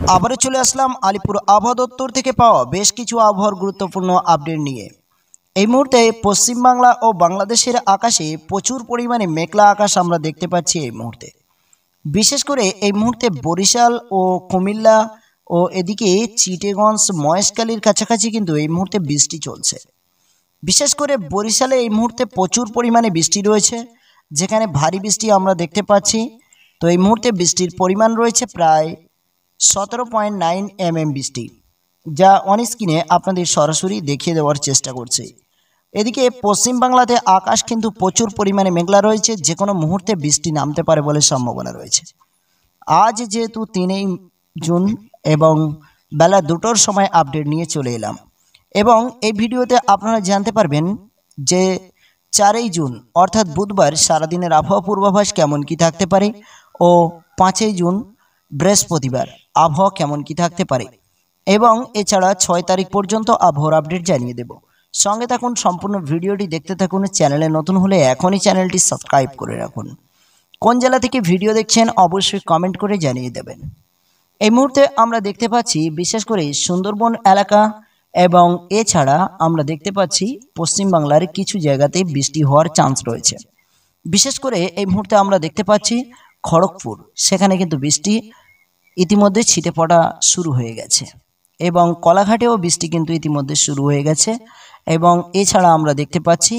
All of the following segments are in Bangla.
আবারও চলে আসলাম আলিপুর আবহাওয়া দপ্তর থেকে পাওয়া বেশ কিছু আবহাওয়ার গুরুত্বপূর্ণ আপডেট নিয়ে। এই মুহূর্তে পশ্চিমবাংলা ও বাংলাদেশের আকাশে প্রচুর পরিমাণে মেঘলা আকাশ আমরা দেখতে পাচ্ছি। এই মুহূর্তে বিশেষ করে এই মুহূর্তে বরিশাল ও কুমিল্লা ও এদিকে চিটাগং মহেশখালীর কাছাকাছি কিন্তু এই মুহূর্তে বৃষ্টি চলছে। বিশেষ করে বরিশালে এই মুহূর্তে প্রচুর পরিমাণে বৃষ্টি রয়েছে, যেখানে ভারী বৃষ্টি আমরা দেখতে পাচ্ছি। তো এই মুহূর্তে বৃষ্টির পরিমাণ রয়েছে প্রায় 17.9 mm বৃষ্টি, যা অন স্ক্রিনে আপনাদের সরাসরি দেখিয়ে দেওয়ার চেষ্টা করছে। এদিকে পশ্চিমবাংলাতে আকাশ কিন্তু প্রচুর পরিমাণে মেঘলা রয়েছে, যে কোনো মুহূর্তে বৃষ্টি নামতে পারে বলে সম্ভাবনা রয়েছে। আজ যেহেতু 3 জুন এবং বেলা 2টোর সময় আপডেট নিয়ে চলে এলাম, এবং এই ভিডিওতে আপনারা জানতে পারবেন যে 4 জুন অর্থাৎ বুধবার সারাদিনের আবহাওয়া পূর্বাভাস কেমন কি থাকতে পারে ও 5 জুন বৃহস্পতিবার আবহাওয়া কেমন কি থাকতে পারে, এবং এছাড়া 6 তারিখ পর্যন্ত আবহাওয়ার আপডেট জানিয়ে দেব। সঙ্গে থাকুন, সম্পূর্ণ ভিডিওটি দেখতে থাকুন। চ্যানেলে নতুন হলে এখনই চ্যানেলটি সাবস্ক্রাইব করে রাখুন। কোন জেলা থেকে ভিডিও দেখছেন অবশ্যই কমেন্ট করে জানিয়ে দেবেন। এই মুহূর্তে আমরা দেখতে পাচ্ছি বিশেষ করে সুন্দরবন এলাকা এবং এছাড়া আমরা দেখতে পাচ্ছি পশ্চিমবাংলার কিছু জায়গাতে বৃষ্টি হওয়ার চান্স রয়েছে। বিশেষ করে এই মুহূর্তে আমরা দেখতে পাচ্ছি খড়গপুর, সেখানে কিন্তু বৃষ্টি ইতিমধ্যে ছিটে পড়া শুরু হয়ে গেছে, এবং কলাঘাটেও বৃষ্টি কিন্তু ইতিমধ্যে শুরু হয়ে গেছে। এবং এছাড়া আমরা দেখতে পাচ্ছি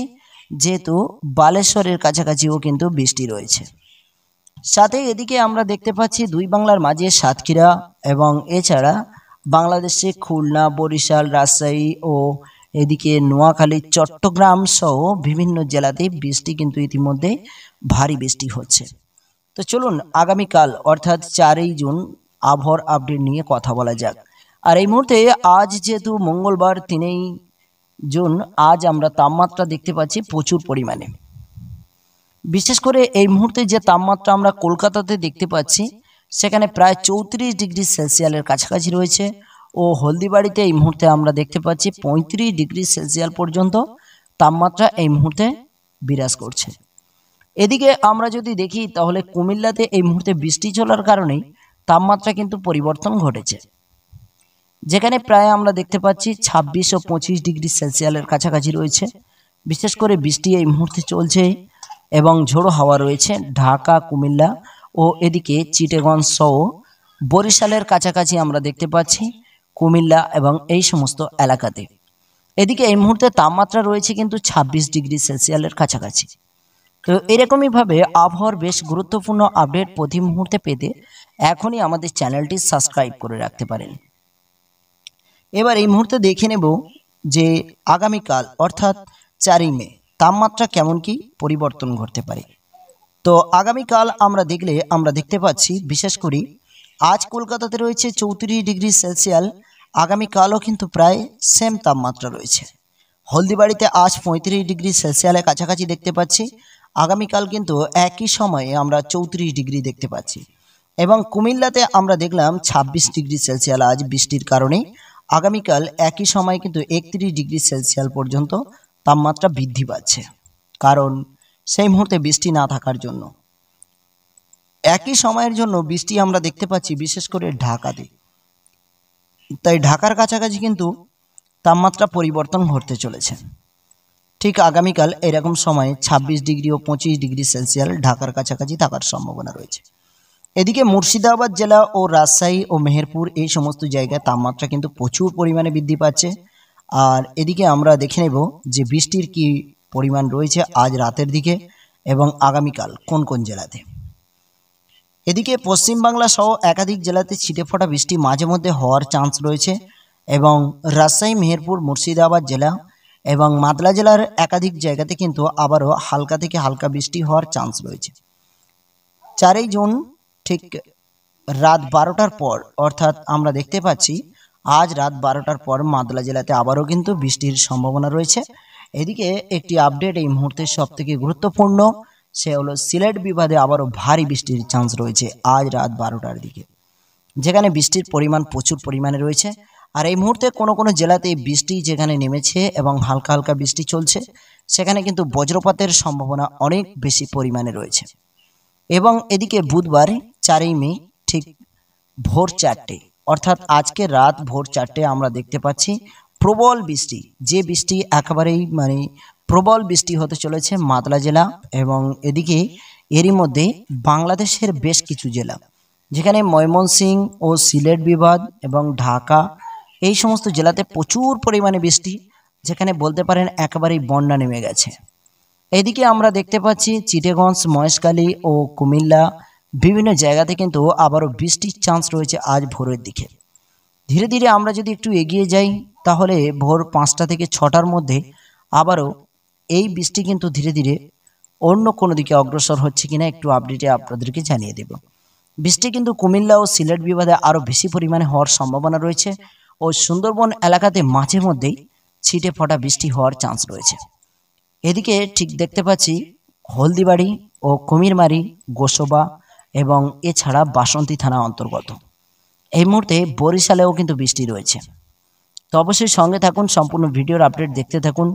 যেহেতু বালেশ্বরের কাছাকাছিও কিন্তু বৃষ্টি রয়েছে। সাথে এদিকে আমরা দেখতে পাচ্ছি দুই বাংলার মাঝে সাতক্ষীরা এবং এছাড়া বাংলাদেশে খুলনা, বরিশাল, রাজশাহী ও এদিকে নোয়াখালী, চট্টগ্রাম সহ বিভিন্ন জেলাতে বৃষ্টি কিন্তু ইতিমধ্যে ভারী বৃষ্টি হচ্ছে। তো চলুন আগামীকাল অর্থাৎ 4 জুন আবহাওয়ার আপডেট নিয়ে কথা বলা যাক। আর এই মুহূর্তে আজ যেহেতু মঙ্গলবার 3 জুন, আজ আমরা তাপমাত্রা দেখতে পাচ্ছি প্রচুর পরিমাণে। বিশেষ করে এই মুহূর্তে যে তাপমাত্রা আমরা কলকাতাতে দেখতে পাচ্ছি, সেখানে প্রায় 34 ডিগ্রি সেলসিয়াসের কাছাকাছি রয়েছে, ও হলদিবাড়িতে এই মুহূর্তে আমরা দেখতে পাচ্ছি 35 ডিগ্রি সেলসিয়াস পর্যন্ত তাপমাত্রা এই মুহূর্তে বিরাজ করছে। এদিকে আমরা যদি দেখি তাহলে কুমিল্লাতে এই মুহূর্তে বৃষ্টি চলার কারণে তাপমাত্রা কিন্তু পরিবর্তন ঘটেছে, যেখানে প্রায় আমরা দেখতে পাচ্ছি 26 ও 25 ডিগ্রি সেলসিয়াসের কাছাকাছি রয়েছে। বিশেষ করে বৃষ্টি এই মুহূর্তে চলছে এবং ঝোড়ো হাওয়া রয়েছে ঢাকা, কুমিল্লা ও এদিকে চিটাগং সহ বরিশালের কাছাকাছি আমরা দেখতে পাচ্ছি, কুমিল্লা এবং এই সমস্ত এলাকাতে। এদিকে এই মুহূর্তে তাপমাত্রা রয়েছে কিন্তু 26 ডিগ্রি সেলসিয়াসের কাছাকাছি। তো এরকমইভাবে আবহাওয়ার বেশ গুরুত্বপূর্ণ আপডেট প্রতি মুহূর্তে পেতে এখনই আমাদের চ্যানেলটি সাবস্ক্রাইব করে রাখতে পারেন। এবার এই মুহূর্তে দেখে নেব যে আগামীকাল অর্থাৎ 4 মে তাপমাত্রা কেমন কি পরিবর্তন ঘটতে পারে। তো আগামীকাল আমরা দেখতে পাচ্ছি বিশেষ করে আজ কলকাতাতে রয়েছে 34 ডিগ্রি সেলসিয়াস, আগামীকালও কিন্তু প্রায় সেম তাপমাত্রা রয়েছে। হলদিবাড়িতে আজ 35 ডিগ্রি সেলসিয়াসের কাছাকাছি দেখতে পাচ্ছি, আগামীকাল কিন্তু একই সময়ে আমরা 34 ডিগ্রি দেখতে পাচ্ছি। এবং কুমিল্লাতে আমরা দেখলাম 26 ডিগ্রি সেলসিয়াস আজ বৃষ্টির কারণে, আগামীকাল একই সময় কিন্তু 31 ডিগ্রি সেলসিয়াস পর্যন্ত তাপমাত্রা বৃদ্ধি পাচ্ছে, কারণ সেই মুহূর্তে বৃষ্টি না থাকার জন্য। একই সময়ের জন্য বৃষ্টি আমরা দেখতে পাচ্ছি বিশেষ করে ঢাকাতে, তাই ঢাকার কাছাকাছি কিন্তু তাপমাত্রা পরিবর্তন ঘটতে চলেছে। ঠিক আগামীকাল এরকম সময়ে 26 ডিগ্রি ও 25 ডিগ্রি সেলসিয়াস ঢাকার কাছাকাছি থাকার সম্ভাবনা রয়েছে। এদিকে মুর্শিদাবাদ জেলা ও রাজশাহী ও মেহেরপুর এই সমস্ত জায়গায় তাপমাত্রা কিন্তু প্রচুর পরিমাণে বৃদ্ধি পাচ্ছে। আর এদিকে আমরা দেখে নেব যে বৃষ্টির কি পরিমাণ রয়েছে আজ রাতের দিকে এবং আগামীকাল কোন কোন জেলাতে। এদিকে পশ্চিমবাংলা সহ একাধিক জেলাতে ছিটেফোঁটা বৃষ্টি মাঝে মধ্যে হওয়ার চান্স রয়েছে, এবং রাজশাহী, মেহেরপুর, মুর্শিদাবাদ জেলা এবং মালদা জেলার একাধিক জায়গাতে কিন্তু আবারও হালকা থেকে হালকা বৃষ্টি হওয়ার চান্স রয়েছে। 4 জুন ঠিক রাত 12টার পর অর্থাৎ আমরা দেখতে পাচ্ছি আজ রাত 12টার পর মালদা জেলাতে আবারও কিন্তু বৃষ্টির সম্ভাবনা রয়েছে। এদিকে একটি আপডেট এই মুহূর্তে সবথেকে গুরুত্বপূর্ণ, সে হলো সিলেট বিভাগে আবারও ভারী বৃষ্টির চান্স রয়েছে আজ রাত 12টার দিকে, যেখানে বৃষ্টির পরিমাণ প্রচুর পরিমাণে রয়েছে। আর এই মুহূর্তে কোনো কোনো জেলাতে বৃষ্টি যেখানে নেমেছে এবং হালকা হালকা বৃষ্টি চলছে, সেখানে কিন্তু বজ্রপাতের সম্ভাবনা অনেক বেশি পরিমাণে রয়েছে। এবং এদিকে বুধবার 4 মে ঠিক ভোর 4টে অর্থাৎ আজকে রাত ভোর 4টে আমরা দেখতে পাচ্ছি প্রবল বৃষ্টি, যে বৃষ্টি একেবারেই প্রবল বৃষ্টি হতে চলেছে মালদা জেলা এবং এদিকে এরই মধ্যে বাংলাদেশের বেশ কিছু জেলা, যেখানে ময়মনসিংহ ও সিলেট বিভাগ এবং ঢাকা এই সমস্ত জেলাতে প্রচুর পরিমাণে বৃষ্টি, যেখানে বলতে পারেন একেবারেই বন্যা নেমে গেছে। এদিকে আমরা দেখতে পাচ্ছি চিটাগং, মহেশখালী ও কুমিল্লা বিভিন্ন জায়গাতে কিন্তু আবারও বৃষ্টির চান্স রয়েছে আজ ভোরের দিকে। ধীরে ধীরে আমরা যদি একটু এগিয়ে যাই তাহলে ভোর 5টা থেকে 6টার মধ্যে আবারও এই বৃষ্টি কিন্তু ধীরে ধীরে অন্য কোনো দিকে অগ্রসর হচ্ছে কিনা একটু আপডেটে আপনাদেরকে জানিয়ে দেব। বৃষ্টি কিন্তু কুমিল্লা ও সিলেট বিভাগে আরও বেশি পরিমাণে হওয়ার সম্ভাবনা রয়েছে ও সুন্দরবন এলাকাতে মাঝে মধ্যেই ছিটে ফোটা বৃষ্টি হওয়ার চান্স রয়েছে। এদিকে ঠিক দেখতে পাচ্ছি হলদিবাড়ি ও কুমিরমারি, গোসবা এবং এছাড়া বাসন্তী থানা অন্তর্গত। এই মুহূর্তে বরিশালেও কিন্তু বৃষ্টি রয়েছে। তো অবশ্যই সঙ্গে থাকুন, সম্পূর্ণ ভিডিওর আপডেট দেখতে থাকুন,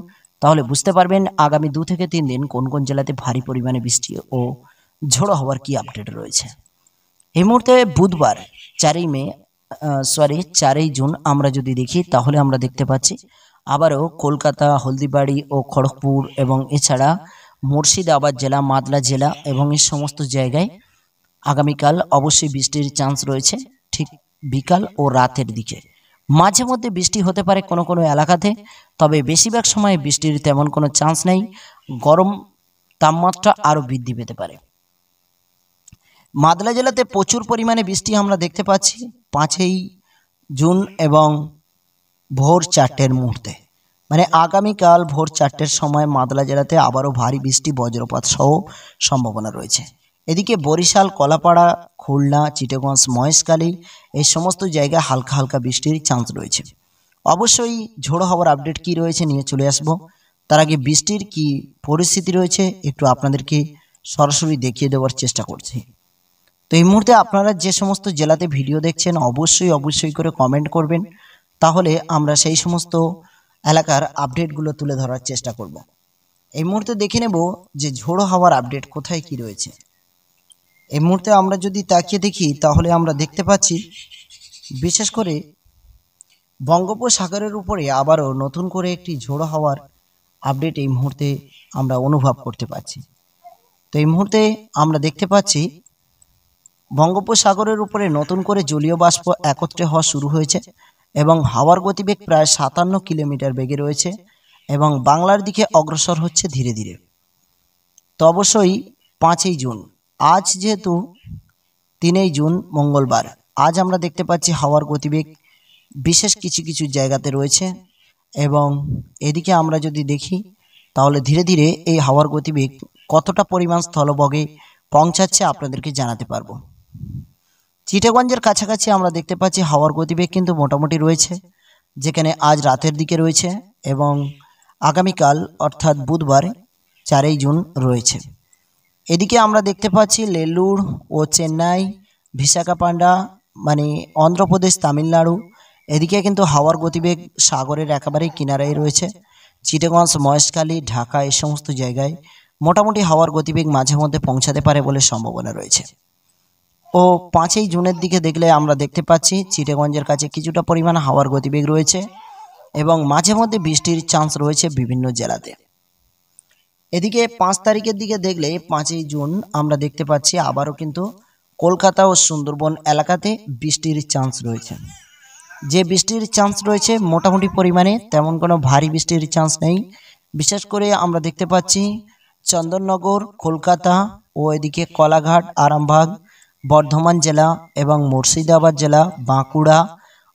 তাহলে বুঝতে পারবেন আগামী 2 থেকে 3 দিন কোন কোন জেলাতে ভারী পরিমাণে বৃষ্টি ও ঝোড়ো হওয়ার কি আপডেট রয়েছে। এই মুহূর্তে বুধবার 4ই জুন আমরা যদি দেখি তাহলে আমরা দেখতে পাচ্ছি আবারও কলকাতা, হলদিবাড়ি ও খড়গপুর এবং এছাড়া মুর্শিদাবাদ জেলা, মালদা জেলা এবং এই সমস্ত জায়গায় আগামীকাল অবশ্যই বৃষ্টির চান্স রয়েছে ঠিক বিকাল ও রাতের দিকে। মাঝে মধ্যে বৃষ্টি হতে পারে কোনো কোনো এলাকাতে, তবে বেশিরভাগ সময় বৃষ্টির তেমন কোনো চান্স নেই। গরম তাপমাত্রা আরও বৃদ্ধি পেতে পারে। মালদা জেলাতে প্রচুর পরিমাণে বৃষ্টি আমরা দেখতে পাচ্ছি 5ই জুন এবং ভোর 4টের মুহূর্তে, আগামীকাল ভোর 4টের সময় মালদা জেলাতে আবারও ভারী বৃষ্টি, বজ্রপাত সহ সম্ভাবনা রয়েছে। এদিকে বরিশাল, কলাপাড়া, খুলনা, চিটাগং, মহেশখালী এই সমস্ত জায়গায় হালকা হালকা বৃষ্টির চান্স রয়েছে। অবশ্যই ঝোড়ো হওয়ার আপডেট কি রয়েছে নিয়ে চলে আসব। তার আগে বৃষ্টির কি পরিস্থিতি রয়েছে একটু আপনাদেরকে সরাসরি দেখিয়ে দেওয়ার চেষ্টা করছি। তো এই মুহূর্তে আপনারা যে সমস্ত জেলাতে ভিডিও দেখছেন অবশ্যই করে কমেন্ট করবেন, তাহলে আমরা সেই সমস্ত এলাকার আপডেটগুলো তুলে ধরার চেষ্টা করব। এই মুহূর্তে দেখে নেব যে ঝোড়ো হাওয়ার আপডেট কোথায় কি রয়েছে। এই মুহূর্তে আমরা যদি তাকিয়ে দেখি তাহলে আমরা দেখতে পাচ্ছি বিশেষ করে বঙ্গোপসাগরের উপরে আবারও নতুন করে একটি ঝোড়ো হাওয়ার আপডেট এই মুহূর্তে আমরা অনুভব করতে পারছি। তো এই মুহূর্তে আমরা দেখতে পাচ্ছি বঙ্গোপসাগরের উপরে নতুন করে জলীয় বাষ্প একত্রে হওয়া শুরু হয়েছে এবং হাওয়ার গতিবেগ প্রায় 57 কিলোমিটার বেগে রয়েছে এবং বাংলার দিকে অগ্রসর হচ্ছে ধীরে ধীরে। তো অবশ্যই 5ই জুন, আজ যেহেতু 3ই জুন মঙ্গলবার, আজ আমরা দেখতে পাচ্ছি হাওয়ার গতিবেগ বিশেষ কিছু কিছু জায়গাতে রয়েছে এবং এদিকে আমরা যদি দেখি তাহলে ধীরে ধীরে এই হাওয়ার গতিবেগ কতটা পরিমাণ স্থলভাগে পৌঁছাচ্ছে আপনাদেরকে জানাতে পারবো। চিটাগঞ্জের কাছাকাছি আমরা দেখতে পাচ্ছি হাওয়ার গতিবেগ কিন্তু মোটামুটি রয়েছে, যেখানে আজ রাতের দিকে রয়েছে এবং আগামীকাল অর্থাৎ বুধবার 4ই জুন রয়েছে। এদিকে আমরা দেখতে পাচ্ছি নেল্লুর ও চেন্নাই, বিশাখাপাট্টা অন্ধ্রপ্রদেশ, তামিলনাড়ু, এদিকে কিন্তু হাওয়ার গতিবেগ সাগরের একেবারেই কিনারায় রয়েছে। চিটাগং, মহেশখালী, ঢাকা এই সমস্ত জায়গায় মোটামুটি হাওয়ার গতিবেগ মাঝে মধ্যে পৌঁছাতে পারে বলে সম্ভাবনা রয়েছে। ও 5ই জুনের দিকে দেখলে আমরা দেখতে পাচ্ছি চিটাগঞ্জের কাছে কিছুটা পরিমাণ হাওয়ার গতিবেগ রয়েছে এবং মাঝে মধ্যে বৃষ্টির চান্স রয়েছে বিভিন্ন জেলাতে। এদিকে 5 তারিখের দিকে দেখলে 5ই জুন আমরা দেখতে পাচ্ছি আবারও কিন্তু কলকাতা ও সুন্দরবন এলাকাতে বৃষ্টির চান্স রয়েছে। যে বৃষ্টির চান্স রয়েছে মোটামুটি পরিমাণে, তেমন কোনো ভারী বৃষ্টির চান্স নেই। বিশেষ করে আমরা দেখতে পাচ্ছি চন্দননগর, কলকাতা ও এদিকে কলাঘাট, আরামবাগ, বর্ধমান জেলা এবং মুর্শিদাবাদ জেলা, বাঁকুড়া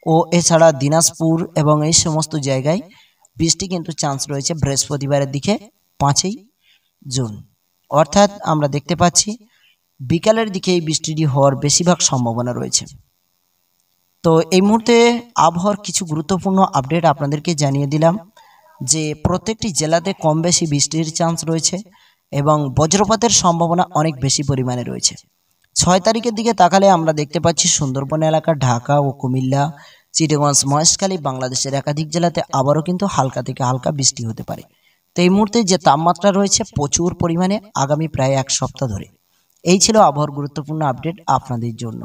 ও এছাড়া দিনাজপুর এবং এই সমস্ত জায়গায় বৃষ্টি কিন্তু চান্স রয়েছে বৃহস্পতিবারের দিকে 5ই জুন। অর্থাৎ আমরা দেখতে পাচ্ছি বিকালের দিকে এই বৃষ্টিটি হওয়ার বেশিরভাগ সম্ভাবনা রয়েছে। তো এই মুহূর্তে আবহাওয়ার কিছু গুরুত্বপূর্ণ আপডেট আপনাদেরকে জানিয়ে দিলাম যে প্রত্যেকটি জেলাতে কম বেশি বৃষ্টির চান্স রয়েছে এবং বজ্রপাতের সম্ভাবনা অনেক বেশি পরিমাণে রয়েছে। 6 তারিখের দিকে তাকালে আমরা দেখতে পাচ্ছি সুন্দরবন এলাকা, ঢাকা ও কুমিল্লা, চিটাগং, মহেশখালী, বাংলাদেশের একাধিক জেলাতে আবারও কিন্তু হালকা থেকে হালকা বৃষ্টি হতে পারে। তো এই মুহূর্তে যে তাপমাত্রা রয়েছে প্রচুর পরিমাণে আগামী প্রায় 1 সপ্তাহ ধরে। এই ছিল আবহাওয়ার গুরুত্বপূর্ণ আপডেট আপনাদের জন্য।